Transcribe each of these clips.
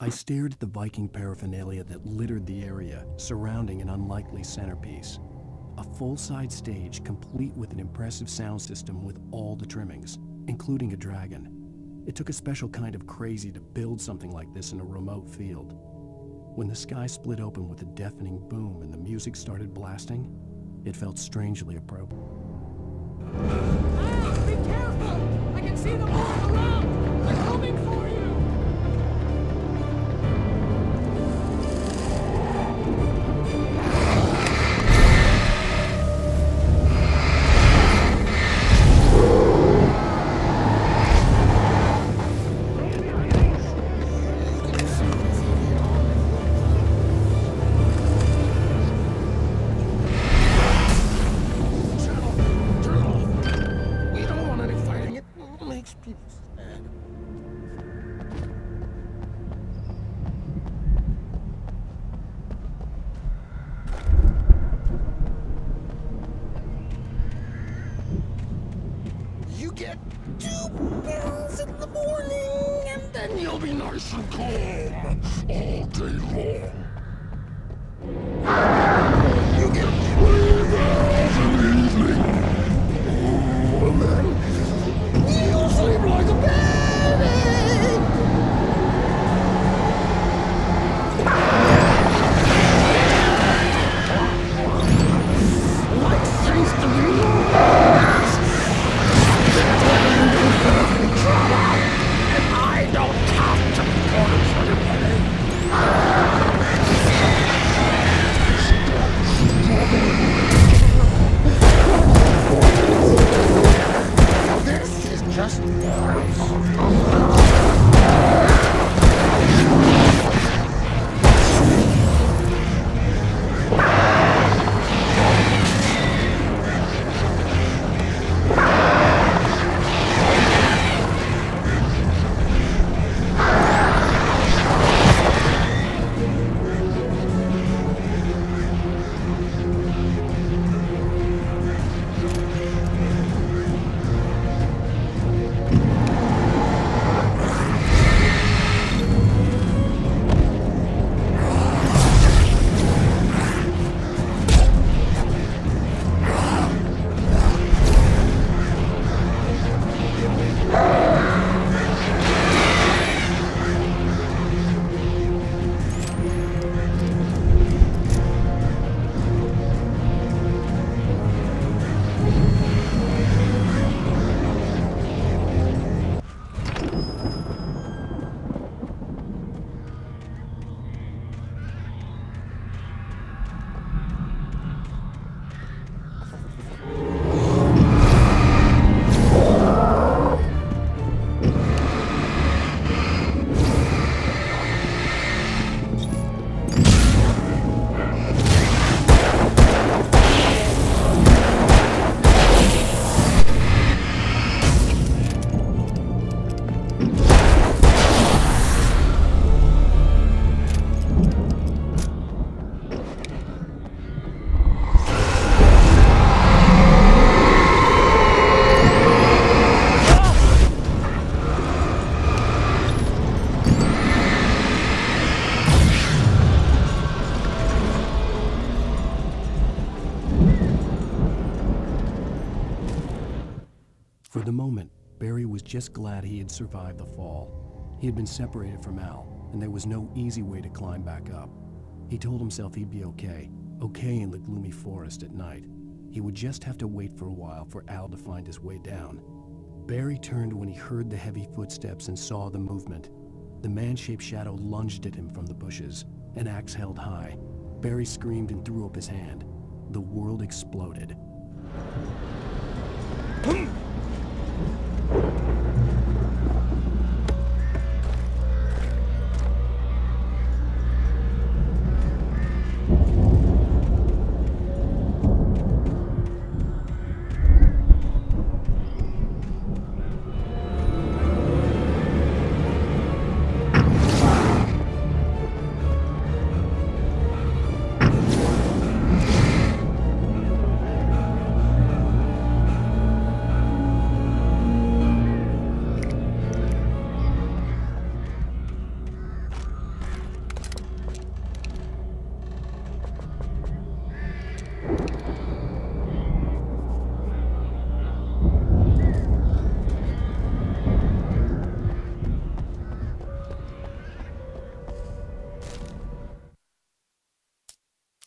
I stared at the Viking paraphernalia that littered the area surrounding an unlikely centerpiece. A full-size stage complete with an impressive sound system with all the trimmings, including a dragon. It took a special kind of crazy to build something like this in a remote field. When the sky split open with a deafening boom and the music started blasting, it felt strangely appropriate. Ah, be careful! I can see them all around! They're coming for you! Get 2 pills in the morning, and then you'll be nice and calm all day long. You get 3 pills in the evening, and then you'll sleep like a baby. Like things to be. And I don't have to punish anybody. This is just For the moment, Barry was just glad he had survived the fall. He had been separated from Al, and there was no easy way to climb back up. He told himself he'd be okay in the gloomy forest at night. He would just have to wait for a while for Al to find his way down. Barry turned when he heard the heavy footsteps and saw the movement. The man-shaped shadow lunged at him from the bushes, an axe held high. Barry screamed and threw up his hand. The world exploded.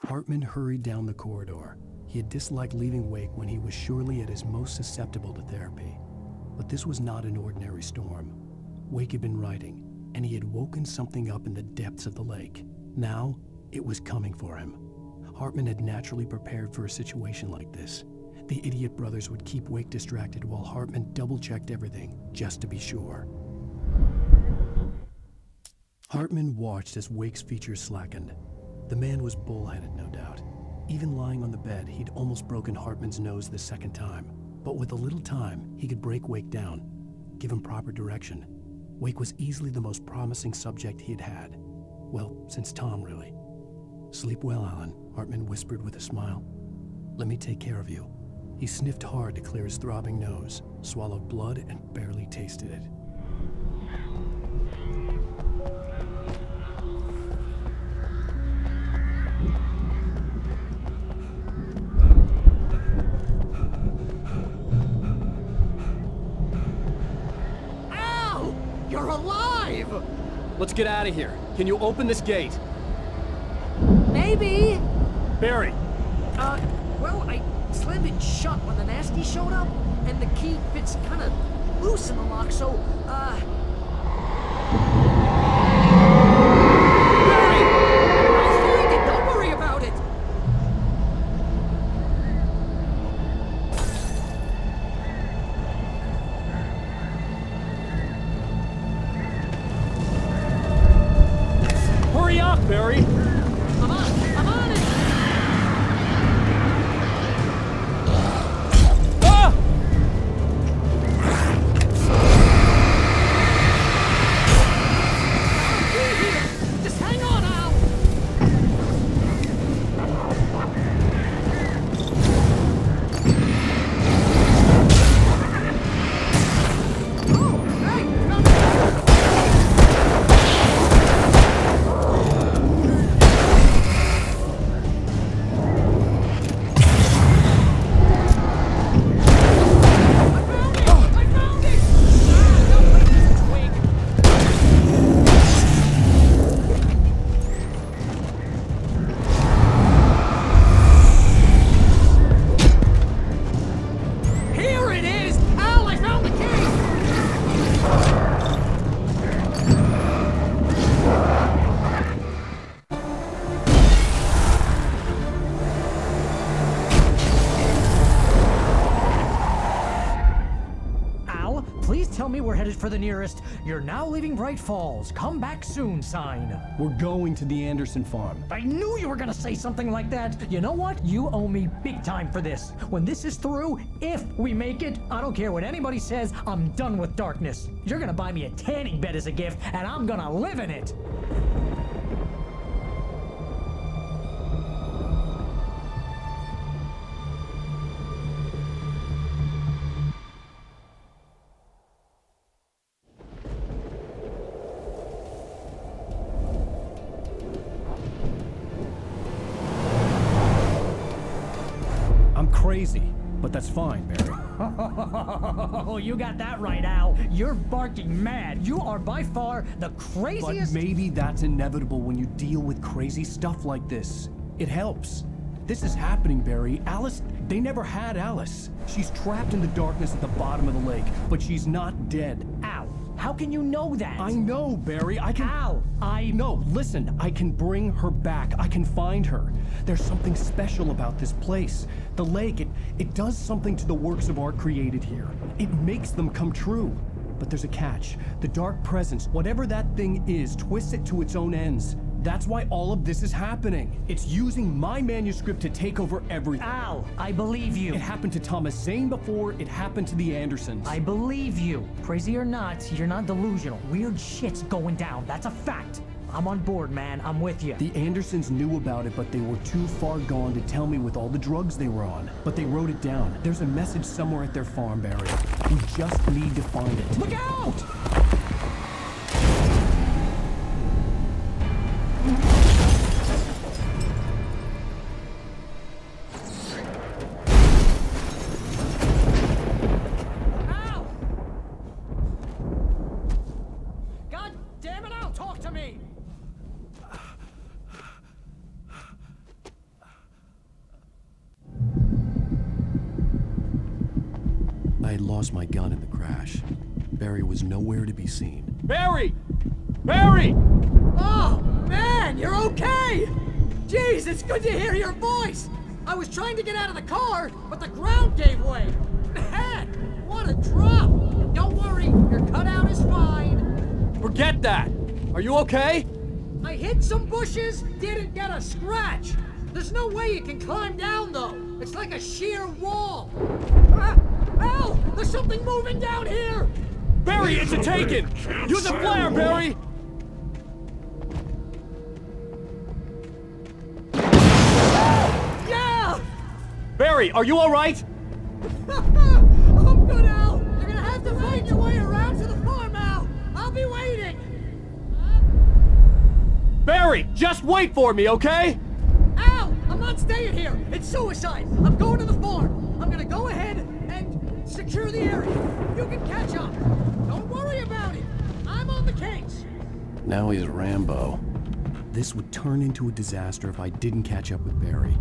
Hartman hurried down the corridor. He had disliked leaving Wake when he was surely at his most susceptible to therapy. But this was not an ordinary storm. Wake had been writing, and he had woken something up in the depths of the lake. Now, it was coming for him. Hartman had naturally prepared for a situation like this. The idiot brothers would keep Wake distracted while Hartman double-checked everything, just to be sure. Hartman watched as Wake's features slackened. The man was bullheaded, no doubt. Even lying on the bed, he'd almost broken Hartman's nose the second time. But with a little time, he could break Wake down, give him proper direction. Wake was easily the most promising subject he had had. Well, since Tom, really. "Sleep well, Alan," Hartman whispered with a smile. "Let me take care of you." He sniffed hard to clear his throbbing nose, swallowed blood, and barely tasted it. Al! You're alive! Let's get out of here. Can you open this gate? Maybe. Barry! Well, I slammed it shut when the nasty showed up, and the key fits kind of loose in the lock, so, Barry! I'll find it, don't worry about it! Hurry up, Barry! I'm on it! Ah! Just hang on, Al! Oh, hey, found it! I found it! Ah, no, wait, this is Wake. Here it is! Al, I found the key! Al, please tell me we're headed for the nearest "You're now leaving Bright Falls. Come back soon" sign. We're going to the Anderson farm. I knew you were gonna say something like that. You know what? You owe me big time for this. When this is through, if we make it, I don't care what anybody says, I'm done with darkness. You're gonna buy me a tanning bed as a gift, and I'm gonna live in it. I'm crazy, but that's fine, Barry. Oh, you got that right, Al. You're barking mad. You are by far the But craziest. maybe that's inevitable when you deal with crazy stuff like this. It helps. This is happening, Barry. Alice, they never had Alice. She's trapped in the darkness at the bottom of the lake, but she's not dead. Al, how can you know that? I know, Barry. I can... Al, No, listen. I can bring her back. I can find her. There's something special about this place. The lake, it does something to the works of art created here. It makes them come true. But there's a catch. The dark presence, whatever that thing is, twists it to its own ends. That's why all of this is happening. It's using my manuscript to take over everything. Al, I believe you. It happened to Thomas Zane before, it happened to the Andersons. I believe you. Crazy or not, you're not delusional. Weird shit's going down. That's a fact. I'm on board, man. I'm with you. The Andersons knew about it, but they were too far gone to tell me with all the drugs they were on. But they wrote it down. There's a message somewhere at their farm, Barry. We just need to find it. Look out! Al! God damn it, Al, talk to me! had lost my gun in the crash. Barry was nowhere to be seen. Barry! Barry! Oh, man, you're okay! Jeez, it's good to hear your voice! I was trying to get out of the car, but the ground gave way! Man, what a drop! Don't worry, your cutout is fine. Forget that! Are you okay? I hit some bushes, didn't get a scratch! There's no way you can climb down, though! It's like a sheer wall! Ah, Al! There's something moving down here! Barry, it's a taken! Use a flare, Barry! Yeah! Barry, are you alright? I'm good, Al! You're gonna have to find your way around to the farm, Al! I'll be waiting! Barry, just wait for me, okay? Al! I'm not staying here! It's suicide! I'm going to the farm! I'm gonna go ahead and secure the area. You can catch up. Don't worry about it. I'm on the case. Now he's Rambo. This would turn into a disaster if I didn't catch up with Barry.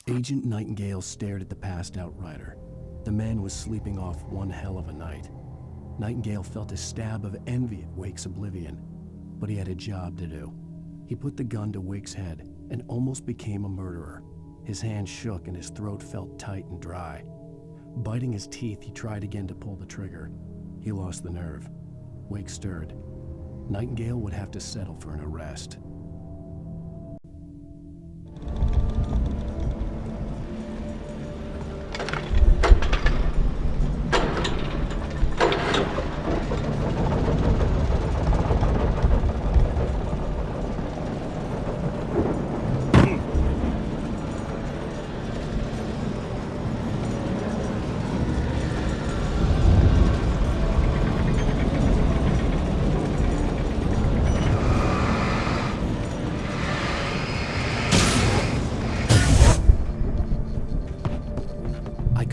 Agent Nightingale stared at the passed-out rider. The man was sleeping off one hell of a night. Nightingale felt a stab of envy at Wake's oblivion, but he had a job to do. He put the gun to Wake's head and almost became a murderer. His hands shook and his throat felt tight and dry. Biting his teeth, he tried again to pull the trigger. He lost the nerve. Wake stirred. Nightingale would have to settle for an arrest.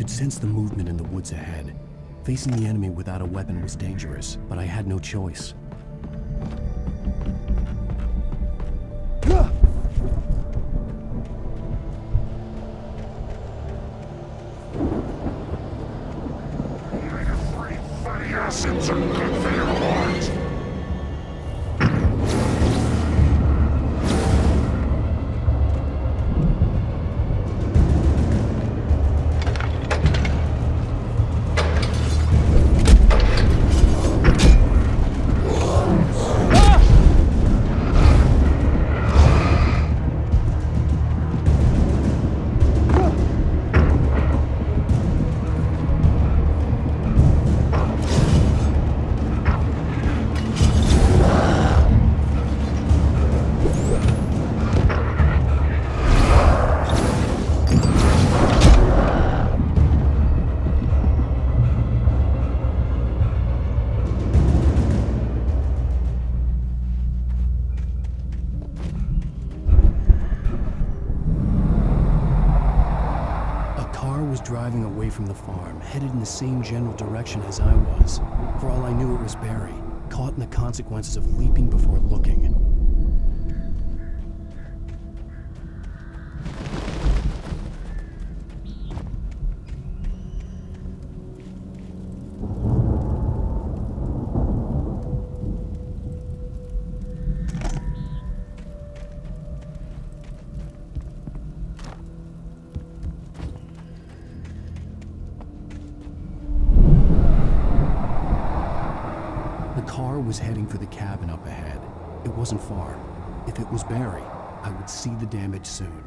Sensed the movement in the woods ahead. Facing the enemy without a weapon was dangerous, but I had no choice. from the farm, headed in the same general direction as I was. For all I knew, it was Barry, caught in the consequences of leaping before looking. Was heading for the cabin up ahead. It wasn't far. If it was Barry, I would see the damage soon.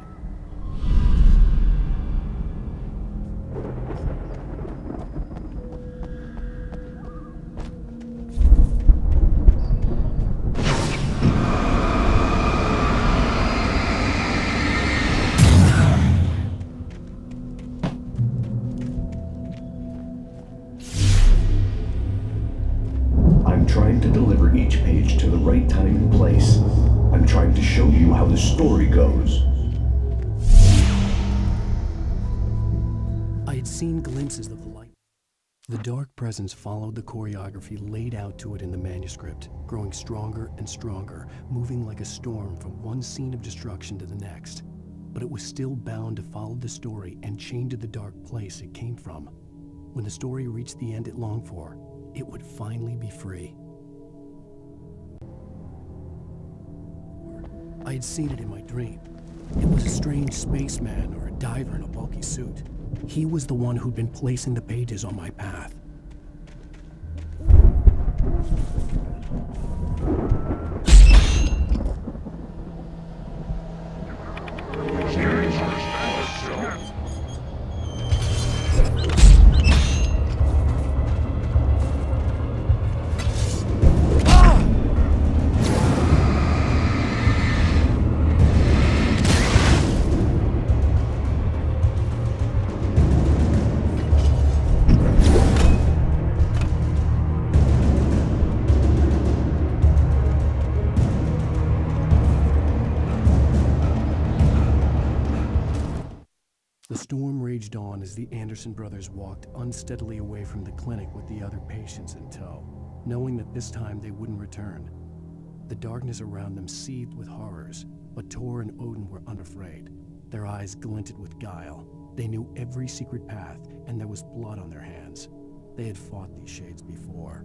Trying to deliver each page to the right time and place. I'm trying to show you how the story goes. I had seen glimpses of the light. The dark presence followed the choreography laid out to it in the manuscript, growing stronger and stronger, moving like a storm from one scene of destruction to the next. But it was still bound to follow the story and chained to the dark place it came from. When the story reached the end it longed for, it would finally be free. I had seen it in my dream. It was a strange spaceman or a diver in a bulky suit. He was the one who'd been placing the pages on my path. The storm raged on as the Anderson brothers walked unsteadily away from the clinic with the other patients in tow, knowing that this time they wouldn't return. The darkness around them seethed with horrors, but Tor and Odin were unafraid. Their eyes glinted with guile. They knew every secret path, and there was blood on their hands. They had fought these shades before.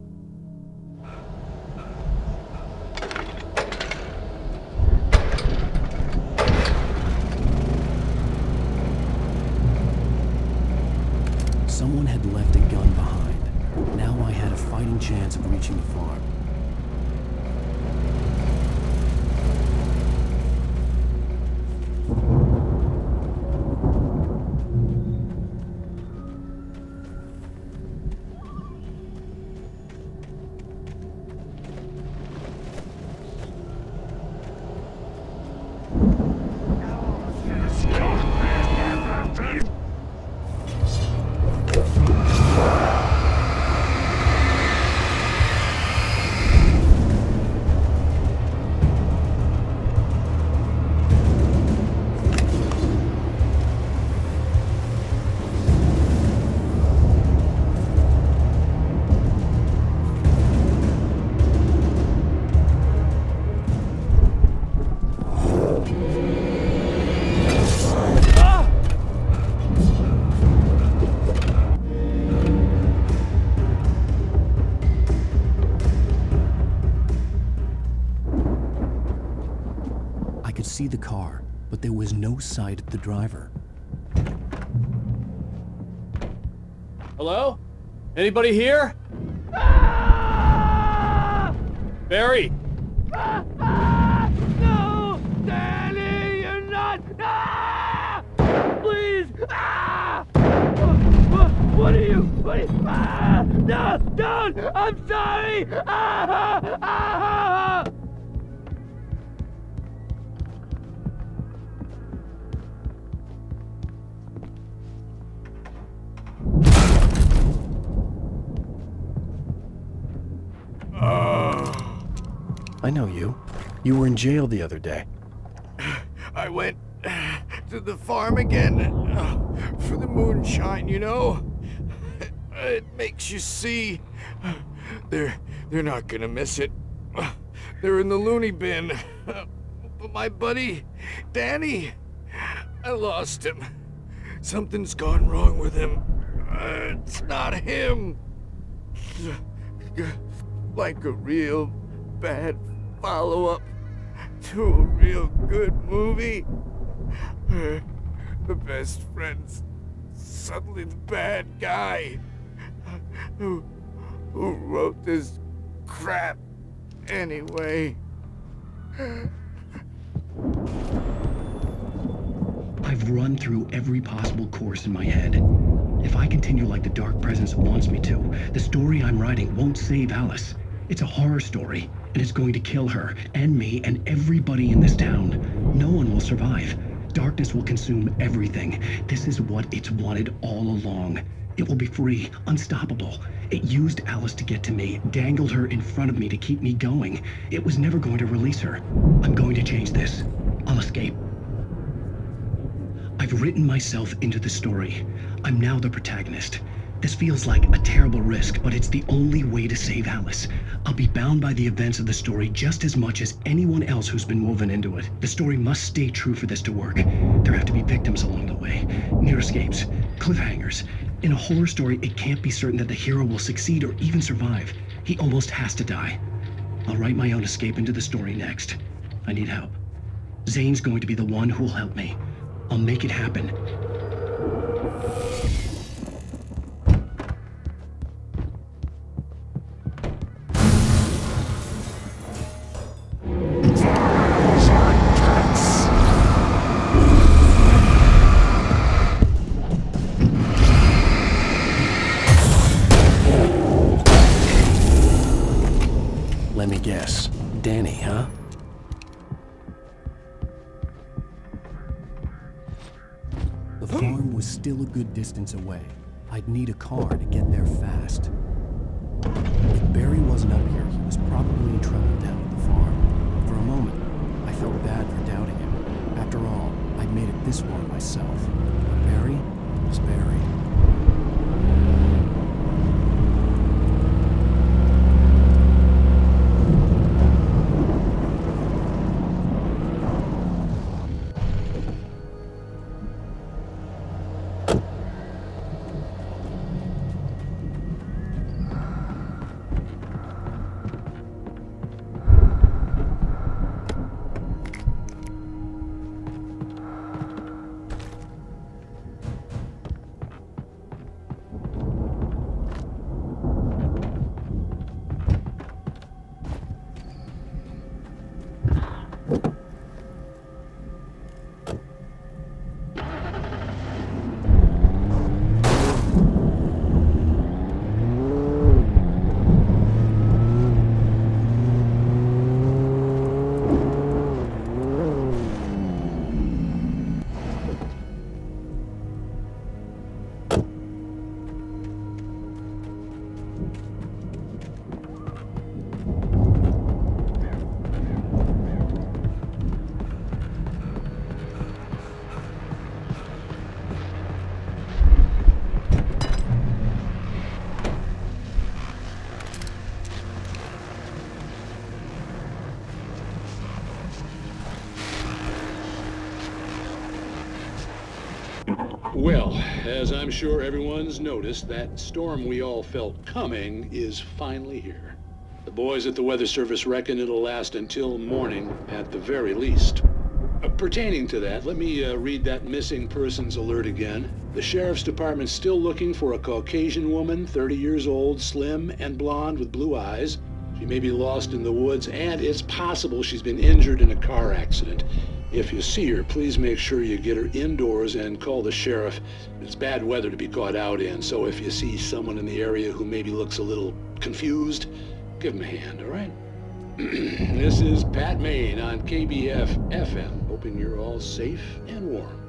Someone had left a gun behind. Now I had a fighting chance of reaching the farm. See the car, but there was no sight of the driver. Hello? Anybody here? Ah! Barry! No! Danny, you're not! Ah! Please! Ah! What are you? What are you? Ah! No! Don't! I'm sorry! Ah! Ah! I know you. You were in jail the other day. I went to the farm again for the moonshine, you know? It makes you see. They're not gonna miss it. They're in the loony bin. But my buddy, Danny, I lost him. Something's gone wrong with him. It's not him. Like a real bad follow-up to a real good movie. The best friend's suddenly the bad guy. Who wrote this crap anyway? I've run through every possible course in my head. If I continue like the Dark Presence wants me to, the story I'm writing won't save Alice. It's a horror story, and it's going to kill her, and me, and everybody in this town. No one will survive. Darkness will consume everything. This is what it's wanted all along. It will be free, unstoppable. It used Alice to get to me, dangled her in front of me to keep me going. It was never going to release her. I'm going to change this. I'll escape. I've written myself into the story. I'm now the protagonist. This feels like a terrible risk, but it's the only way to save Alice. I'll be bound by the events of the story just as much as anyone else who's been woven into it. The story must stay true for this to work. There have to be victims along the way, near escapes, cliffhangers. In a horror story, it can't be certain that the hero will succeed or even survive. He almost has to die. I'll write my own escape into the story next. I need help. Zane's going to be the one who'll help me. I'll make it happen. Let me guess. Danny, huh? The farm was still a good distance away. I'd need a car to get there fast. If Barry wasn't up here, he was probably in trouble down at the farm. For a moment, I felt bad for doubting him. After all, I'd made it this far myself. But Barry was Barry. Well, as I'm sure everyone's noticed, that storm we all felt coming is finally here. The boys at the Weather Service reckon it'll last until morning at the very least. Pertaining to that, let me read that missing persons alert again. The Sheriff's Department's still looking for a Caucasian woman, 30 years old, slim and blonde with blue eyes. She may be lost in the woods, and it's possible she's been injured in a car accident. If you see her, please make sure you get her indoors and call the sheriff. It's bad weather to be caught out in, so if you see someone in the area who maybe looks a little confused, give him a hand, all right? This is Pat Maine on KBF FM, hoping you're all safe and warm.